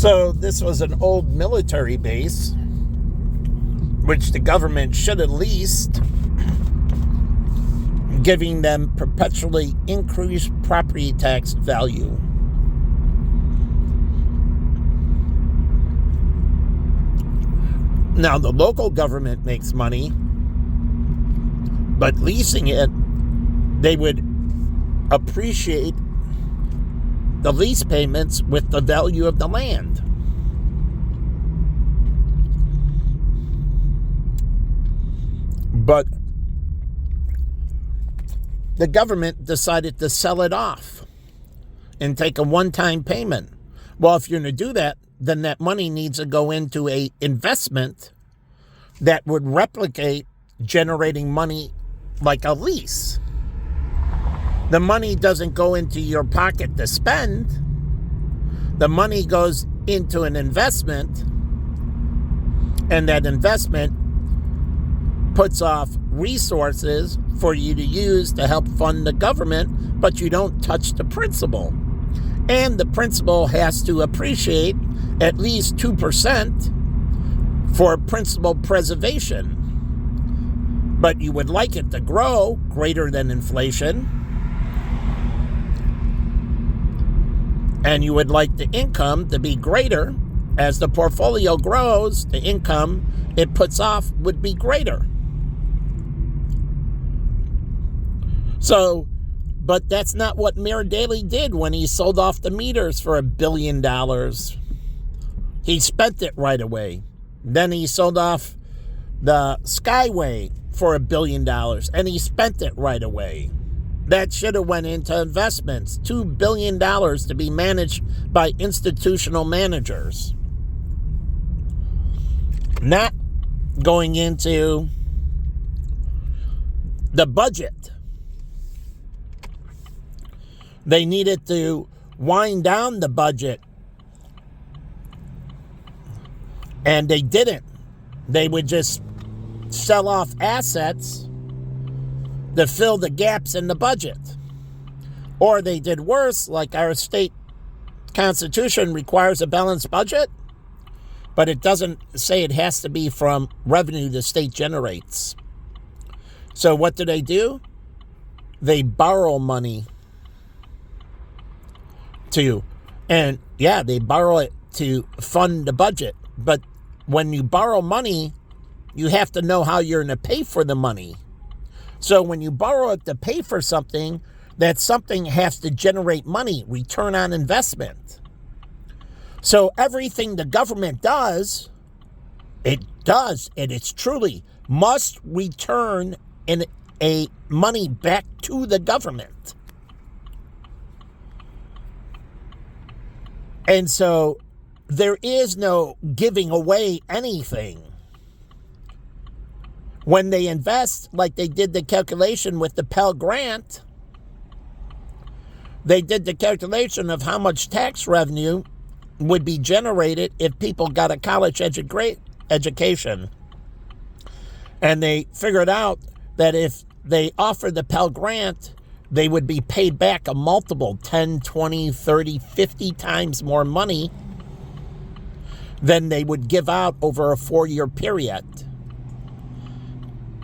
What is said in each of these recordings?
So this was an old military base, which the government should have leased, giving them perpetually increased property tax value. Now, the local government makes money, but leasing it, they would appreciate the lease payments with the value of the land. But the government decided to sell it off and take a one-time payment. Well, if you're going to do that, then that money needs to go into an investment that would replicate generating money like a lease. The money doesn't go into your pocket to spend. The money goes into an investment, and that investment puts off resources for you to use to help fund the government, but you don't touch the principal. And the principal has to appreciate at least 2% for principal preservation. But you would like it to grow greater than inflation. And you would like the income to be greater. As the portfolio grows, the income it puts off would be greater. So, but that's not what Mayor Daley did when he sold off the meters for $1 billion. He spent it right away. Then he sold off the Skyway for $1 billion, and he spent it right away. That should have went into investments. $2 billion to be managed by institutional managers. Not going into the budget. They needed to wind down the budget, and they didn't. They would just sell off assets to fill the gaps in the budget. Or they did worse, like our state constitution requires a balanced budget, but it doesn't say it has to be from revenue the state generates. So what do? They borrow money they borrow it to fund the budget. But when you borrow money, you have to know how you're going to pay for the money. So when you borrow it to pay for something, that something has to generate money, return on investment. So everything the government does, and it's truly must return in a money back to the government. And so there is no giving away anything. When they invest, like they did the calculation with the Pell Grant, they did the calculation of how much tax revenue would be generated if people got a college education. And they figured out that if they offered the Pell Grant, they would be paid back a multiple 10, 20, 30, 50 times more money than they would give out over a 4-year period.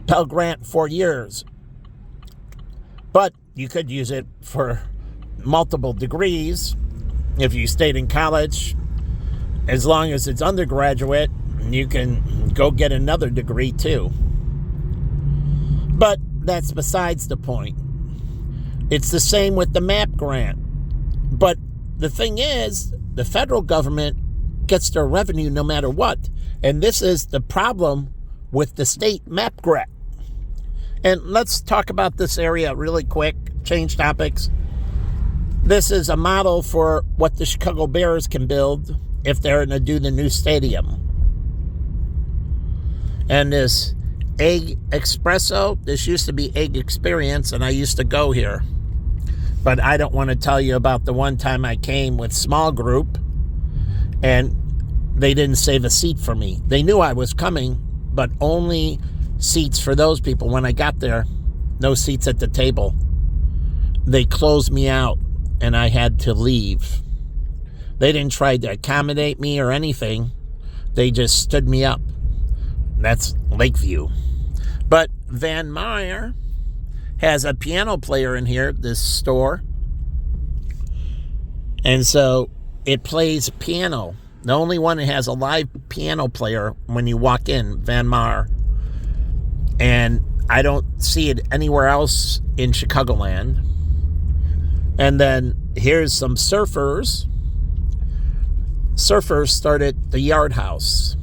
Pell Grant, 4 years. But you could use it for multiple degrees if you stayed in college. As long as it's undergraduate, you can go get another degree too. But that's besides the point. It's the same with the MAP grant. But the thing is, the federal government gets their revenue no matter what. And this is the problem with the state MAP grant. And let's talk about this area really quick, change topics. This is a model for what the Chicago Bears can build if they're going to do the new stadium. And this Egg Espresso, this used to be Egg Experience, and I used to go here. But I don't want to tell you about the one time I came with small group, and they didn't save a seat for me. They knew I was coming, but only seats for those people. When I got there, no seats at the table. They closed me out, and I had to leave. They didn't try to accommodate me or anything. They just stood me up. That's Lakeview. But Van Meyer has a piano player in here, this store. And so it plays piano. The only one that has a live piano player when you walk in, Van Meyer. And I don't see it anywhere else in Chicagoland. And then here's some surfers. Surfers started the Yard House.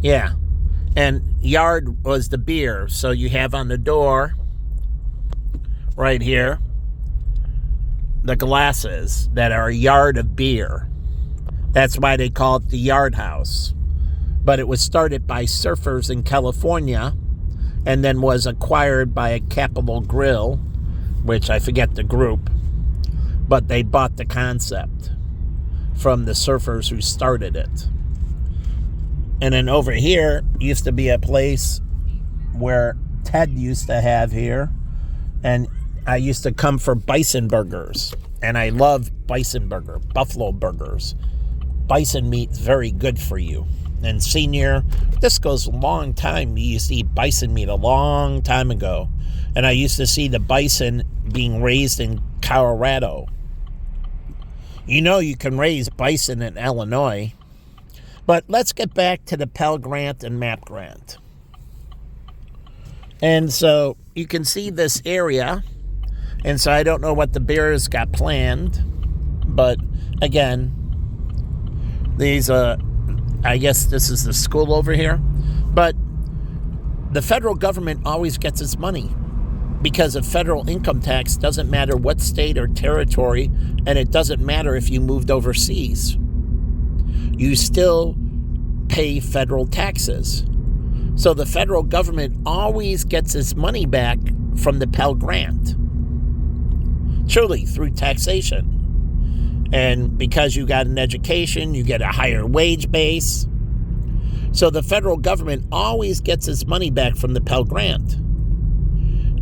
Yeah. And Yard was the beer. So you have on the door right here the glasses that are a yard of beer. That's why they call it the Yard House. But it was started by surfers in California and then was acquired by a Capital Grille, which I forget the group, but they bought the concept from the surfers who started it. And then over here used to be a place where Ted used to have here, and I used to come for bison burgers, and I love bison burger, buffalo burgers. Bison meat's very good for you. And Senior, this goes a long time. We used to eat bison meat a long time ago. And I used to see the bison being raised in Colorado. You know you can raise bison in Illinois. But let's get back to the Pell Grant and MAP Grant. And so you can see this area. And so I don't know what the Bears got planned. But again, these I guess this is the school over here. But the federal government always gets its money because of federal income tax. Doesn't matter what state or territory, and it doesn't matter if you moved overseas. You still pay federal taxes. So the federal government always gets its money back from the Pell Grant. Truly, through taxation. And because you got an education, you get a higher wage base. So the federal government always gets its money back from the Pell Grant.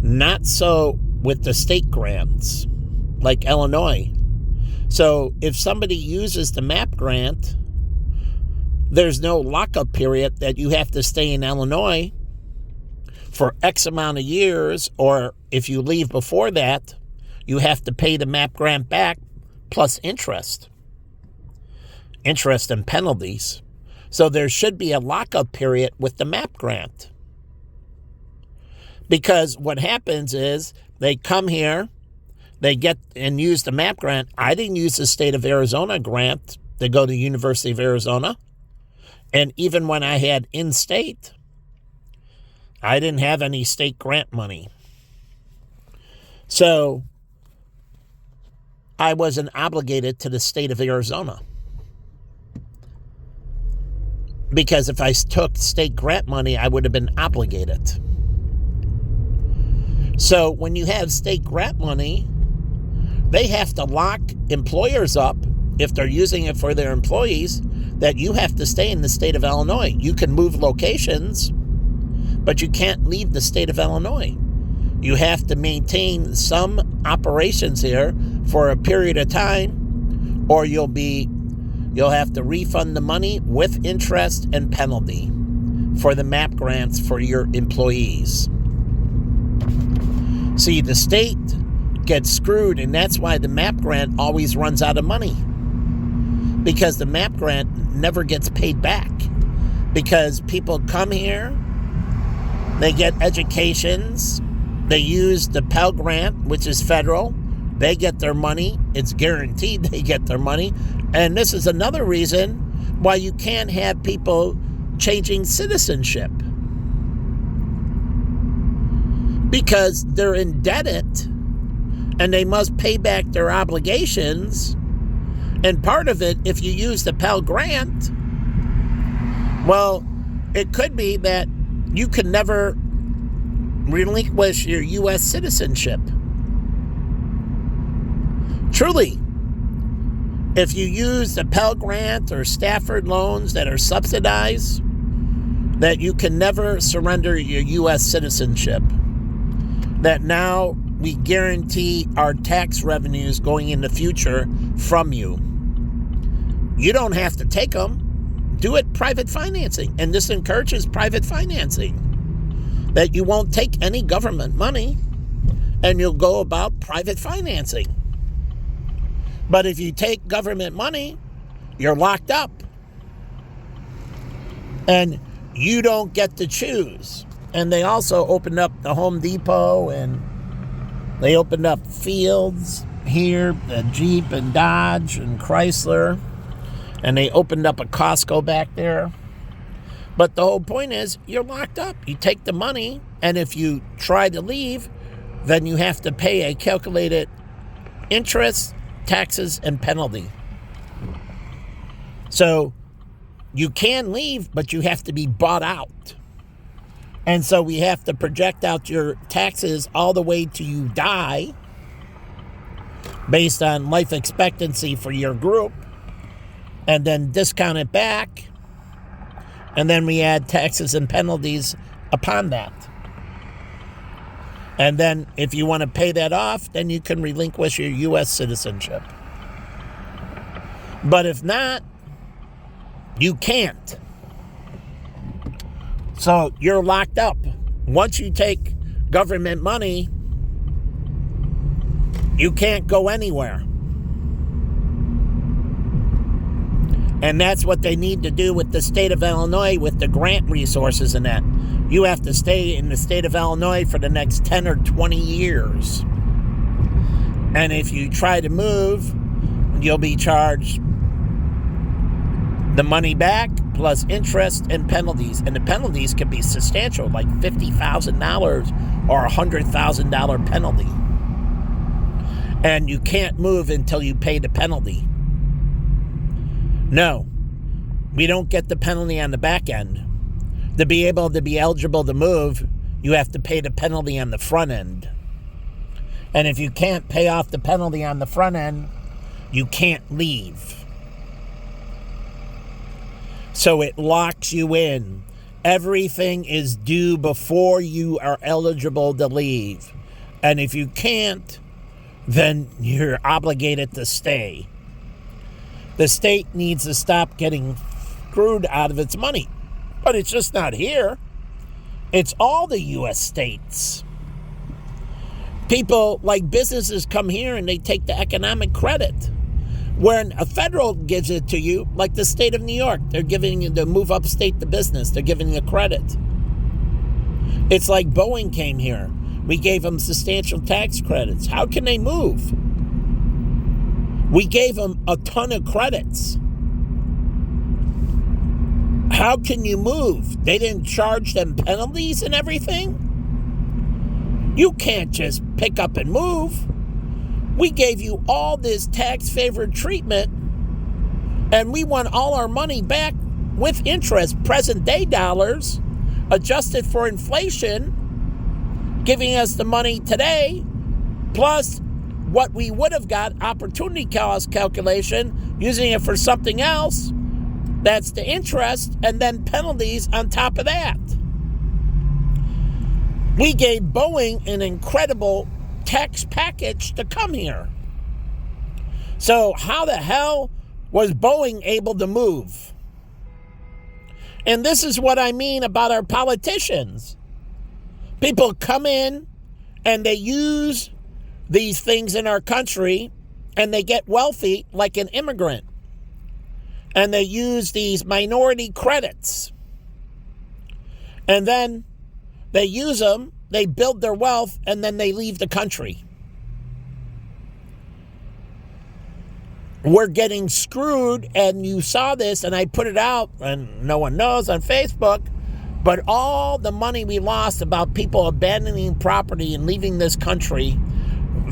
Not so with the state grants, like Illinois. So if somebody uses the MAP grant, there's no lockup period that you have to stay in Illinois for X amount of years, or if you leave before that, you have to pay the MAP grant back plus interest and penalties. So there should be a lockup period with the MAP grant. Because what happens is they come here, they get and use the MAP grant. I didn't use the state of Arizona grant to go to the University of Arizona. And even when I had in-state, I didn't have any state grant money. So I wasn't obligated to the state of Arizona. Because if I took state grant money, I would have been obligated. So when you have state grant money, they have to lock employers up if they're using it for their employees, that you have to stay in the state of Illinois. You can move locations, but you can't leave the state of Illinois. You have to maintain some operations here for a period of time, or you'll have to refund the money with interest and penalty for the MAP grants for your employees. See, the state gets screwed, and that's why the MAP grant always runs out of money. Because the MAP grant never gets paid back. Because people come here, they get educations, they use the Pell Grant, which is federal. They get their money. It's guaranteed they get their money. And this is another reason why you can't have people changing citizenship. Because they're indebted and they must pay back their obligations. And part of it, if you use the Pell Grant, well, it could be that you can never relinquish your U.S. citizenship. Truly, if you use the Pell Grant or Stafford loans that are subsidized, that you can never surrender your U.S. citizenship. That now we guarantee our tax revenues going in the future from you. you don't have to take them. Do it private financing. And this encourages private financing. That you won't take any government money and you'll go about private financing. But if you take government money, you're locked up. And you don't get to choose. And they also opened up the Home Depot, and they opened up Fields here, the Jeep and Dodge and Chrysler. And they opened up a Costco back there. But the whole point is, you're locked up. You take the money, and if you try to leave, then you have to pay a calculated interest, taxes, and penalty. So you can leave, but you have to be bought out. And so we have to project out your taxes all the way to you die based on life expectancy for your group, and then discount it back. And then we add taxes and penalties upon that. And then if you want to pay that off, then you can relinquish your U.S. citizenship. But if not, you can't. So you're locked up. Once you take government money, you can't go anywhere. And that's what they need to do with the state of Illinois with the grant resources and that. You have to stay in the state of Illinois for the next 10 or 20 years. And if you try to move, you'll be charged the money back plus interest and penalties. And the penalties can be substantial, like $50,000 or $100,000 penalty. And you can't move until you pay the penalty. No, we don't get the penalty on the back end. To be able to be eligible to move, you have to pay the penalty on the front end. And if you can't pay off the penalty on the front end, you can't leave. So it locks you in. Everything is due before you are eligible to leave. And if you can't, then you're obligated to stay. The state needs to stop getting screwed out of its money. But it's just not here. It's all the U.S. states. People, like businesses, come here and they take the economic credit. When a federal gives it to you, like the state of New York, they're giving you to move upstate the business. They're giving you credit. It's like Boeing came here. We gave them substantial tax credits. How can they move? We gave them a ton of credits. How can you move? They didn't charge them penalties and everything? You can't just pick up and move. We gave you all this tax-favored treatment, and we want all our money back with interest, present-day dollars, adjusted for inflation, giving us the money today, plus what we would have got, opportunity cost calculation, using it for something else. That's the interest, and then penalties on top of that. We gave Boeing an incredible tax package to come here. So how the hell was Boeing able to move? And this is what I mean about our politicians. People come in and they use these things in our country and they get wealthy like an immigrant. And they use these minority credits. And then they use them, they build their wealth, and then they leave the country. We're getting screwed, and you saw this, and I put it out, and no one knows on Facebook, but all the money we lost about people abandoning property and leaving this country,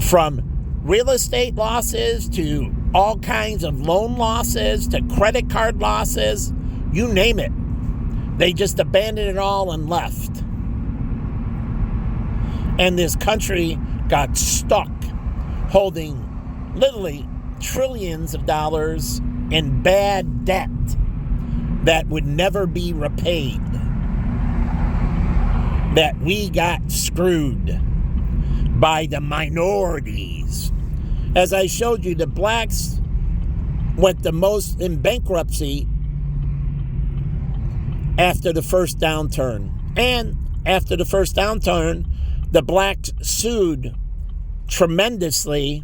from real estate losses to all kinds of loan losses to credit card losses, you name it. They just abandoned it all and left. And this country got stuck holding literally trillions of dollars in bad debt that would never be repaid. That we got screwed by the minorities. As I showed you, the blacks went the most in bankruptcy after the first downturn. And after the first downturn, the blacks sued tremendously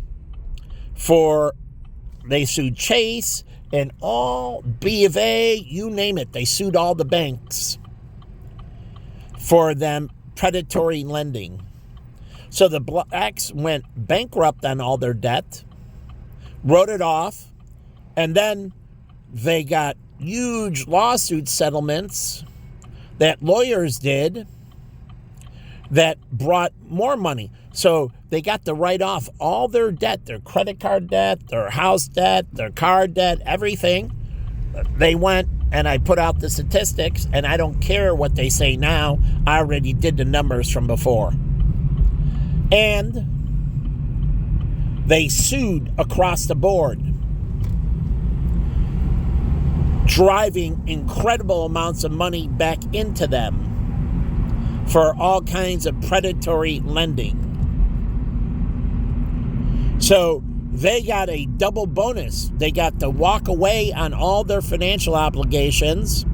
they sued Chase and all B of A, you name it. They sued all the banks for them predatory lending. So the blacks went bankrupt on all their debt, wrote it off, and then they got huge lawsuit settlements that lawyers did that brought more money. So they got to write off all their debt, their credit card debt, their house debt, their car debt, everything. They went, and I put out the statistics, and I don't care what they say now. I already did the numbers from before. And they sued across the board, driving incredible amounts of money back into them for all kinds of predatory lending. So they got a double bonus. They got to walk away on all their financial obligations.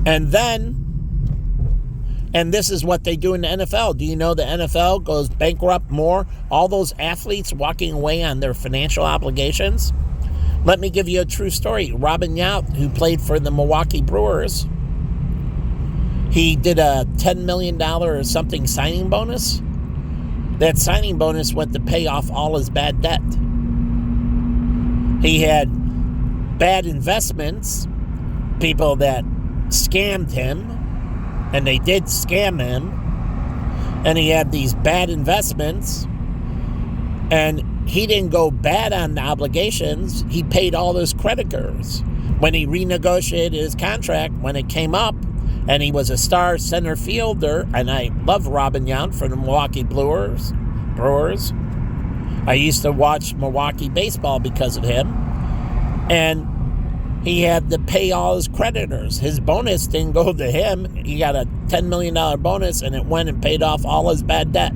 And this is what they do in the NFL. Do you know the NFL goes bankrupt more? All those athletes walking away on their financial obligations? Let me give you a true story. Robin Yount, who played for the Milwaukee Brewers, he did a $10 million or something signing bonus. That signing bonus went to pay off all his bad debt. He had bad investments, people that scammed him, and they did scam him, and he had these bad investments, and he didn't go bad on the obligations. He paid all his creditors. When he renegotiated his contract, when it came up, and he was a star center fielder, and I love Robin Yount for the Milwaukee Brewers. I used to watch Milwaukee baseball because of him. And he had to pay all his creditors. His bonus didn't go to him. He got a $10 million bonus, and it went and paid off all his bad debt,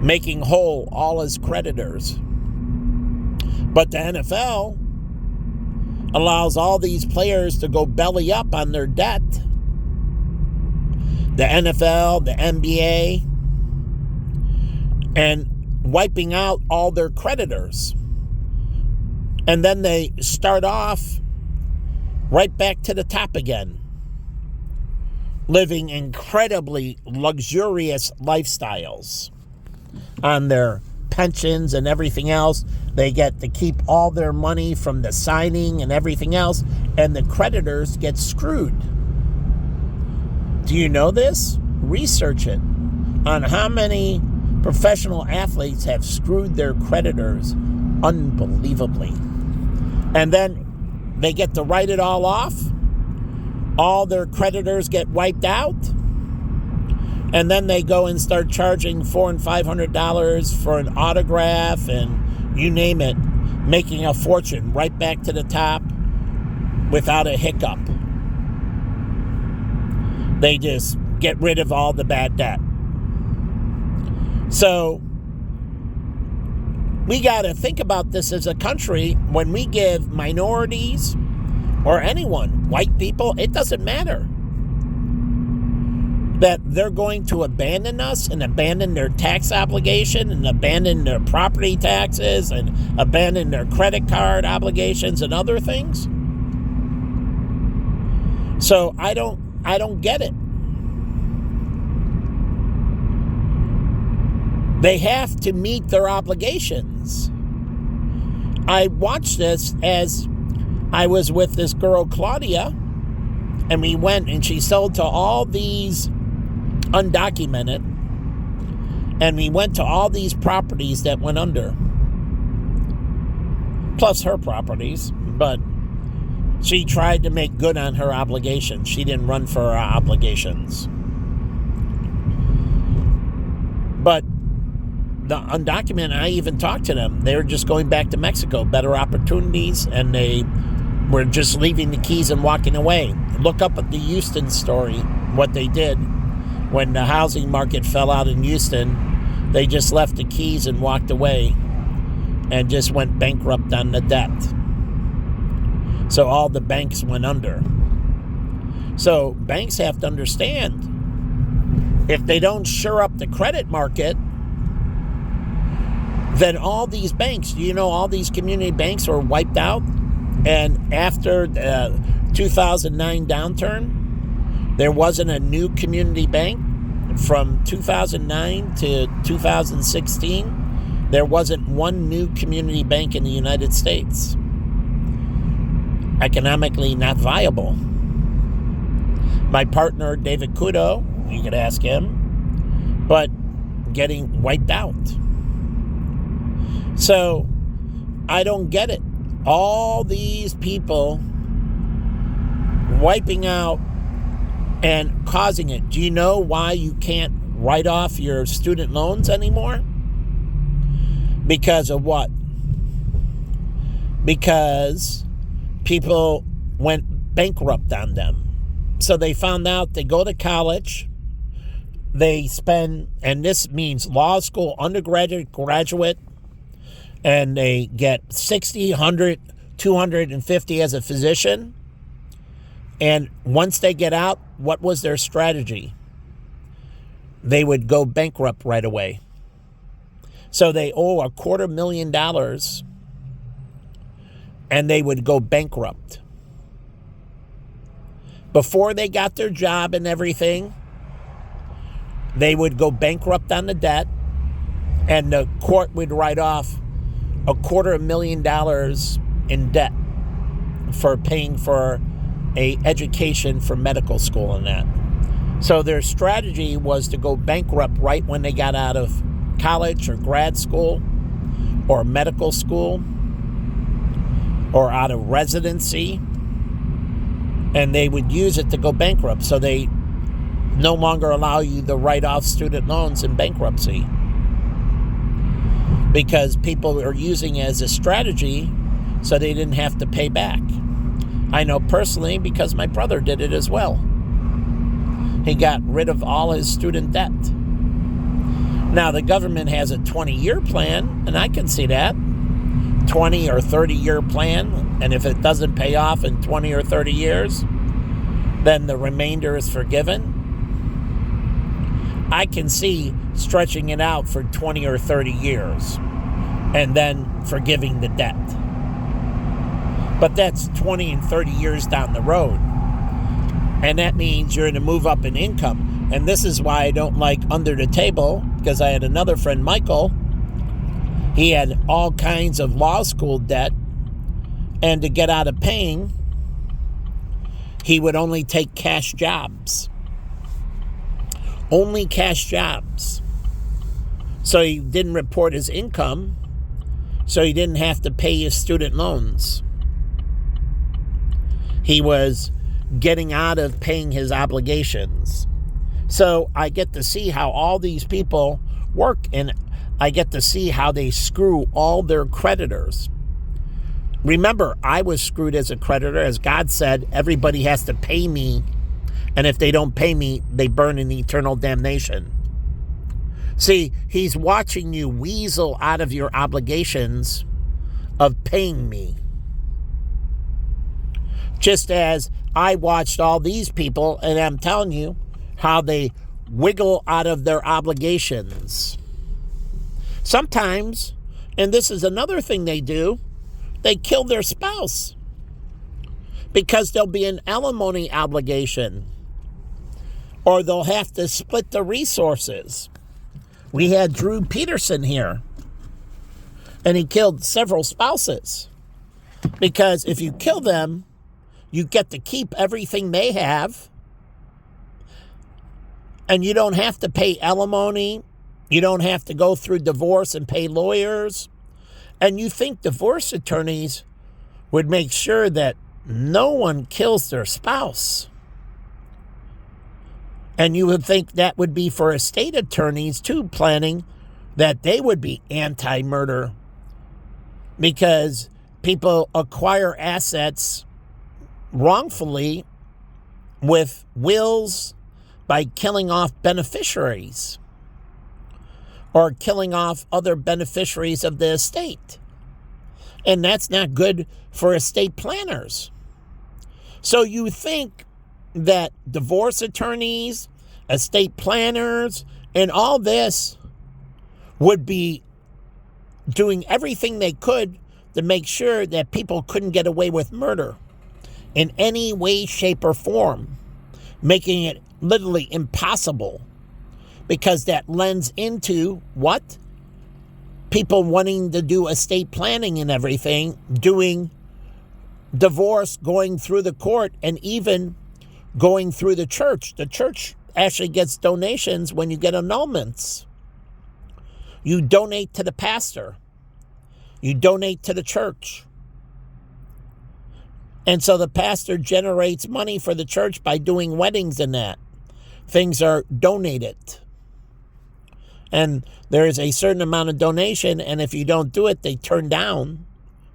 making whole all his creditors. But the NFL allows all these players to go belly up on their debt. The NFL, the NBA, and wiping out all their creditors. And then they start off right back to the top again, living incredibly luxurious lifestyles on their pensions and everything else. They get to keep all their money from the signing and everything else, and the creditors get screwed. Do you know this? Research it on how many professional athletes have screwed their creditors unbelievably. And then they get to write it all off. All their creditors get wiped out. And then they go and start charging $400 and $500 for an autograph and you name it, making a fortune right back to the top without a hiccup. They just get rid of all the bad debt. So we got to think about this as a country. When we give minorities or anyone, white people, it doesn't matter, that they're going to abandon us and abandon their tax obligation and abandon their property taxes and abandon their credit card obligations and other things. So I don't get it. They have to meet their obligations. I watched this as I was with this girl, Claudia, and we went and she sold to all these undocumented, and we went to all these properties that went under, plus her properties, but she tried to make good on her obligations. She didn't run for her obligations. But the undocumented, I even talked to them. They were just going back to Mexico, better opportunities, and they were just leaving the keys and walking away. Look up at the Houston story, what they did. When the housing market fell out in Houston, they just left the keys and walked away. and just went bankrupt on the debt. So all the banks went under. So banks have to understand, if they don't shore up the credit market, then all these banks, all these community banks were wiped out. And after the 2009 downturn, there wasn't a new community bank. From 2009 to 2016, there wasn't one new community bank in the United States. Economically not viable. My partner, David Kudo, you could ask him, but getting wiped out. So I don't get it. All these people wiping out and causing it. Do you know why you can't write off your student loans anymore? Because of what? Because people went bankrupt on them. So they found out they go to college, they spend, and this means law school, undergraduate, graduate, and they get $60, $100, $250 as a physician. And once they get out, what was their strategy? They would go bankrupt right away. So they owe $250,000 and they would go bankrupt. Before they got their job and everything, they would go bankrupt on the debt, and the court would write off $250,000 in debt for paying for a education for medical school and that. So their strategy was to go bankrupt right when they got out of college or grad school or medical school or out of residency, and they would use it to go bankrupt. So they no longer allow you to write off student loans in bankruptcy because people are using it as a strategy so they didn't have to pay back. I know personally because my brother did it as well. He got rid of all his student debt. Now, the government has a 20-year plan, and I can see that. 20 or 30-year plan, and if it doesn't pay off in 20 or 30 years, then the remainder is forgiven. I can see stretching it out for 20 or 30 years and then forgiving the debt. But that's 20 and 30 years down the road. And that means you're going to move up in income. And this is why I don't like under the table, because I had another friend, Michael. He had all kinds of law school debt. And to get out of paying, he would only take cash jobs. Only cash jobs. So he didn't report his income, so he didn't have to pay his student loans. He was getting out of paying his obligations. So I get to see how all these people work, and I get to see how they screw all their creditors. Remember, I was screwed as a creditor. As God said, everybody has to pay me, and if they don't pay me, they burn in eternal damnation. See, he's watching you weasel out of your obligations of paying me. Just as I watched all these people, and I'm telling you how they wiggle out of their obligations. Sometimes, and this is another thing they do, they kill their spouse because there'll be an alimony obligation, or they'll have to split the resources. We had Drew Peterson here, and he killed several spouses because if you kill them, you get to keep everything they have, and you don't have to pay alimony. You don't have to go through divorce and pay lawyers. And you think divorce attorneys would make sure that no one kills their spouse. And you would think that would be for estate attorneys too, planning that they would be anti-murder because people acquire assets wrongfully with wills by killing off beneficiaries or killing off other beneficiaries of the estate. And that's not good for estate planners. So you think that divorce attorneys, estate planners, and all this would be doing everything they could to make sure that people couldn't get away with murder in any way, shape, or form, making it literally impossible, because that lends into what? People wanting to do estate planning and everything, doing divorce, going through the court, and even going through the church. The church actually gets donations when you get annulments. You donate to the pastor. You donate to the church. And so the pastor generates money for the church by doing weddings and that. Things are donated. And there is a certain amount of donation, and if you don't do it, they turn down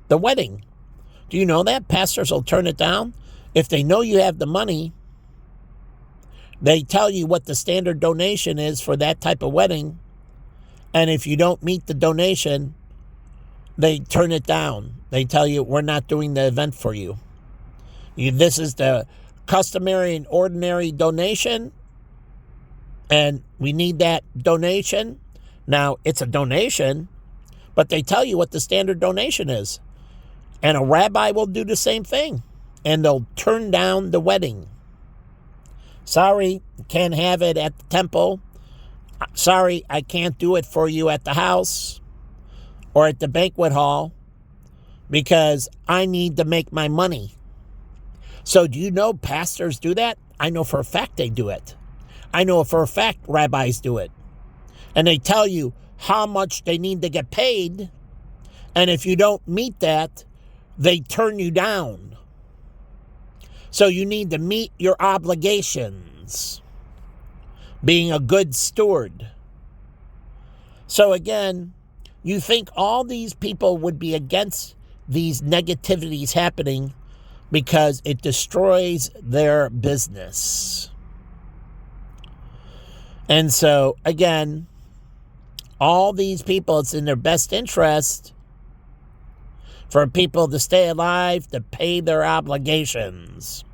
the wedding. Do you know that? Pastors will turn it down. If they know you have the money, they tell you what the standard donation is for that type of wedding. And if you don't meet the donation, they turn it down. They tell you, we're not doing the event for you. This is the customary and ordinary donation, and we need that donation. Now, it's a donation, but they tell you what the standard donation is. And a rabbi will do the same thing, and they'll turn down the wedding. Sorry, can't have it at the temple. Sorry, I can't do it for you at the house or at the banquet hall because I need to make my money. So do you know pastors do that? I know for a fact they do it. I know for a fact rabbis do it. And they tell you how much they need to get paid. And if you don't meet that, they turn you down. So you need to meet your obligations, being a good steward. So again, you think all these people would be against these negativities happening because it destroys their business. And so, again, all these people, it's in their best interest for people to stay alive, to pay their obligations.